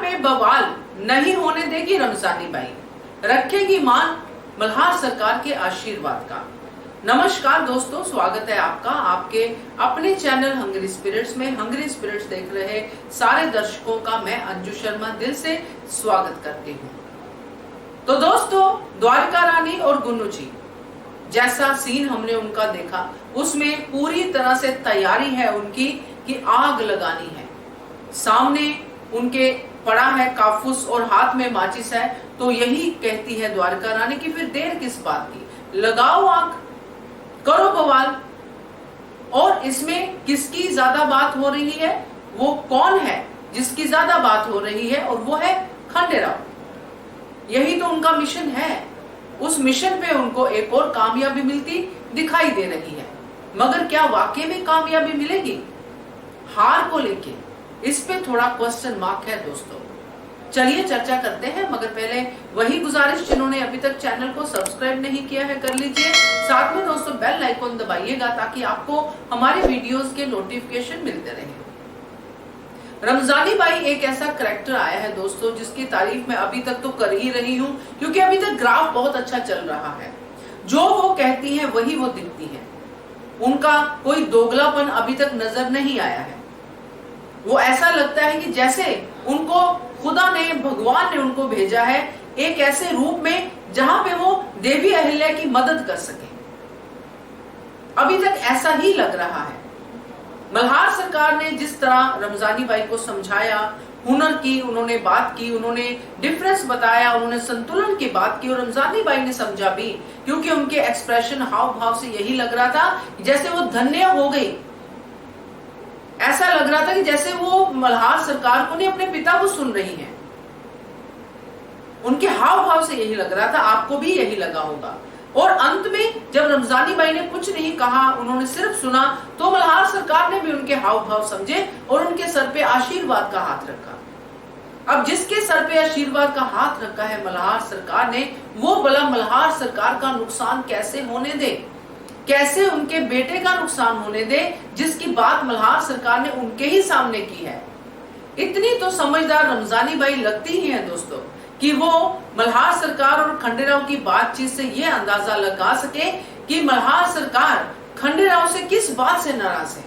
पे बवाल नहीं होने देगी रमजानी बाई, रखेगी मान मल्हार सरकार के आशीर्वाद का। नमस्कार दोस्तों, स्वागत है आपका आपके अपने चैनल हंग्री स्पिरिट्स में। हंग्री स्पिरिट्स देख रहे सारे दर्शकों का मैं अंजू शर्मा दिल से स्वागत करती हूँ। तो दोस्तों, द्वारका रानी और गुन्नू जी जैसा सीन हमने उनका देखा, उसमें पूरी तरह से तैयारी है उनकी कि आग लगानी है। सामने उनके पड़ा है काफूस और हाथ में माचिस है, तो यही कहती है द्वारका रानी कि फिर देर किस बात की, लगाओ आग, करो बवाल। और इसमें किसकी ज्यादा बात हो रही है, वो कौन है जिसकी ज्यादा बात हो रही है, और वो है खंडेराव। यही तो उनका मिशन है। उस मिशन पे उनको एक और कामयाबी मिलती दिखाई दे रही है, मगर क्या वाकई में कामयाबी मिलेगी हार को लेके, इस पे थोड़ा क्वेश्चन मार्क है दोस्तों। चलिए चर्चा करते हैं, मगर पहले वही गुजारिश, जिन्होंने अभी तक चैनल को सब्सक्राइब नहीं किया है कर लीजिए। साथ में दोस्तों बेल आइकॉन दबाइएगा ताकि आपको हमारे वीडियोस के नोटिफिकेशन मिलते रहे। रमजानी बाई एक ऐसा करैक्टर आया है दोस्तों जिसकी तारीफ मैं अभी तक तो कर ही रही हूँ, क्योंकि अभी तक ग्राफ बहुत अच्छा चल रहा है। जो वो कहती है वही वो दिखती है, उनका कोई दोगलापन अभी तक नजर नहीं आया है। वो ऐसा लगता है कि जैसे उनको खुदा ने, भगवान ने उनको भेजा है एक ऐसे रूप में जहां पे वो देवी अहिल्या की मदद कर सके। अभी तक ऐसा ही लग रहा है। मल्हार सरकार ने जिस तरह रमजानी बाई को समझाया, हुनर की उन्होंने बात की, उन्होंने डिफरेंस बताया, उन्होंने संतुलन की बात की, और रमजानी बाई ने समझा भी, क्योंकि उनके एक्सप्रेशन, हाव भाव से यही लग रहा था जैसे वो धन्य हो गई। ऐसा लग रहा था कि जैसे वो मल्हार सरकार को नहीं, अपने पिता को सुन रही हैं। उनके हाव भाव से यही लग रहा था, आपको भी यही लगा होगा। और अंत में जब रमजानी बाई ने कुछ नहीं कहा, उन्होंने सिर्फ सुना, तो मल्हार सरकार ने भी उनके हाव भाव समझे और उनके सर पे आशीर्वाद का हाथ रखा। अब जिसके सर पे आशीर्वाद का हाथ रखा है मल्हार सरकार ने, वो भला मल्हार सरकार का नुकसान कैसे होने दे, कैसे उनके बेटे का नुकसान होने दे, जिसकी बात मल्हार सरकार ने उनके ही सामने की है। इतनी तो समझदार रमजानी बाई लगती ही है दोस्तों कि वो मल्हार सरकार और खंडेराव की बातचीत से ये अंदाजा लगा सके कि मल्हार सरकार खंडेराव से किस बात से नाराज है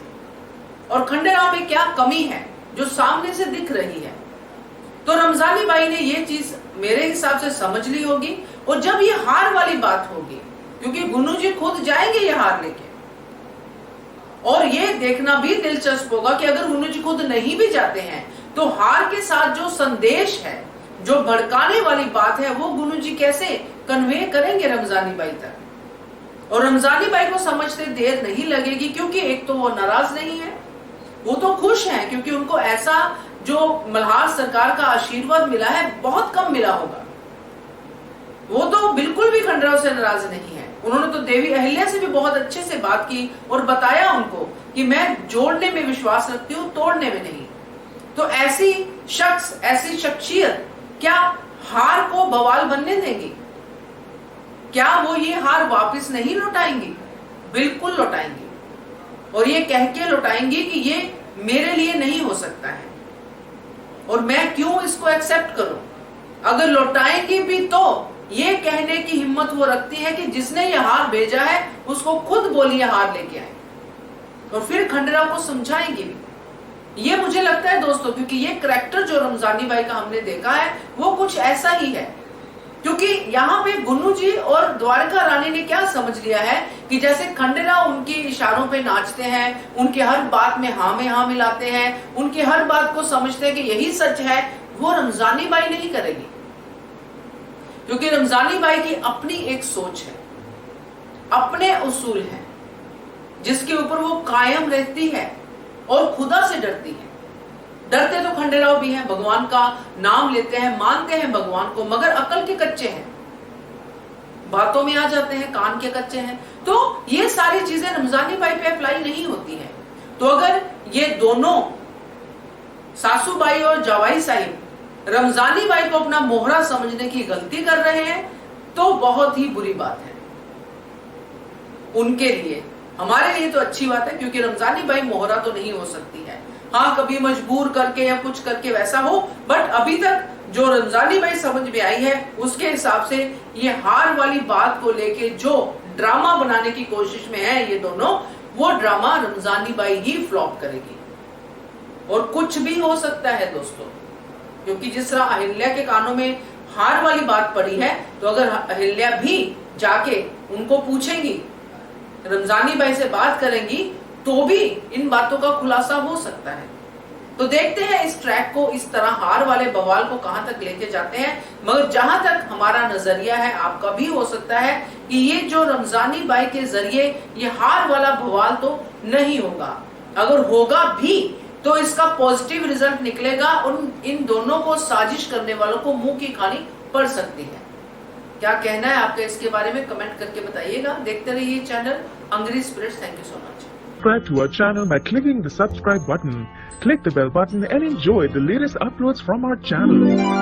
और खंडेराव में क्या कमी है जो सामने से दिख रही है। तो रमजानी बाई ने ये चीज मेरे हिसाब से समझ ली होगी। और जब ये हार वाली बात होगी, क्योंकि गुन्नू जी खुद जाएंगे ये हार लेके, और ये देखना भी दिलचस्प होगा कि अगर गुन्नू जी खुद नहीं भी जाते हैं तो हार के साथ जो संदेश है, जो भड़काने वाली बात है, वो गुन्नू जी कैसे कन्वे करेंगे रमजानी बाई तक। और रमजानी बाई को समझते देर नहीं लगेगी, क्योंकि एक तो वो नाराज नहीं है, वो तो खुश हैं, क्योंकि उनको ऐसा जो मल्हार सरकार का आशीर्वाद मिला है बहुत कम मिला होगा। वो तो बिल्कुल भी खंडेराव से नाराज नहीं है। उन्होंने तो देवी अहिल्या से भी बहुत अच्छे से बात की और बताया उनको कि मैं जोड़ने में विश्वास रखती हूँ, तोड़ने में नहीं। तो ऐसी शख्स, ऐसी शख्सियत क्या हार को बवाल बनने देगी? क्या वो ये हार वापस नहीं लौटाएंगी? बिल्कुल लौटाएंगी, और ये कह के लौटाएंगी कि ये मेरे लिए नहीं हो सकता है और मैं क्यों इसको एक्सेप्ट करूं। अगर लौटाएंगी भी तो ये कहने की हिम्मत वो रखती है कि जिसने ये हार भेजा है उसको खुद बोलिए हार लेके आए, और फिर खंडेराव को समझाएंगे भी। ये मुझे लगता है दोस्तों, क्योंकि ये करैक्टर जो रमजानी बाई का हमने देखा है वो कुछ ऐसा ही है। क्योंकि यहाँ पे गुन्नू जी और द्वारका रानी ने क्या समझ लिया है कि जैसे खंडेराव उनके इशारों पे नाचते हैं, उनके हर बात में हाँ में हाँ मिलाते हैं, उनकी हर बात को समझते हैं कि यही सच है, वो रमजानी बाई नहीं करेगी। क्योंकि रमजानी बाई की अपनी एक सोच है, अपने उसूल हैं, जिसके ऊपर वो कायम रहती है और खुदा से डरती है। डरते तो खंडेराव भी हैं, भगवान का नाम लेते हैं, मानते हैं भगवान को, मगर अकल के कच्चे हैं, बातों में आ जाते हैं, कान के कच्चे हैं। तो ये सारी चीजें रमजानी बाई पे अप्लाई नहीं होती है। तो अगर ये दोनों सासू बाई और जवाई साहिब रमजानी बाई को अपना मोहरा समझने की गलती कर रहे हैं तो बहुत ही बुरी बात है उनके लिए। हमारे लिए तो अच्छी बात है, क्योंकि रमजानी बाई मोहरा तो नहीं हो सकती है, हाँ कभी मजबूर करके या कुछ करके वैसा हो, बट अभी तक जो रमजानी बाई समझ में आई है उसके हिसाब से ये हार वाली बात को लेके जो ड्रामा बनाने की कोशिश में है ये दोनों, वो drama Ramzani by he flop करेगी। और कुछ भी हो सकता है दोस्तों, क्योंकि जिस तरह अहिल्या के कानों में हार वाली बात पड़ी है, तो अगर अहिल्या भी जाके उनको पूछेंगी, रमजानी बाई से बात करेंगी, तो भी इन बातों का खुलासा हो सकता है। तो देखते हैं इस ट्रैक को, इस तरह हार वाले बवाल को कहां तक लेके जाते हैं। मगर जहां तक हमारा नजरिया है, आपका भी हो सकता है कि ये जो रमजानी बाई के जरिए ये हार वाला बवाल तो नहीं होगा, अगर होगा भी तो इसका पॉजिटिव रिजल्ट निकलेगा और इन दोनों को साजिश करने वालों को मुंह की खानी पड़ सकती है। क्या कहना है आपका इसके बारे में कमेंट करके बताइएगा। देखते रहिए channel hungry spirits. Thank you so much. Subscribe to our channel by clicking the subscribe button. Click the bell button and enjoy the latest uploads from our channel.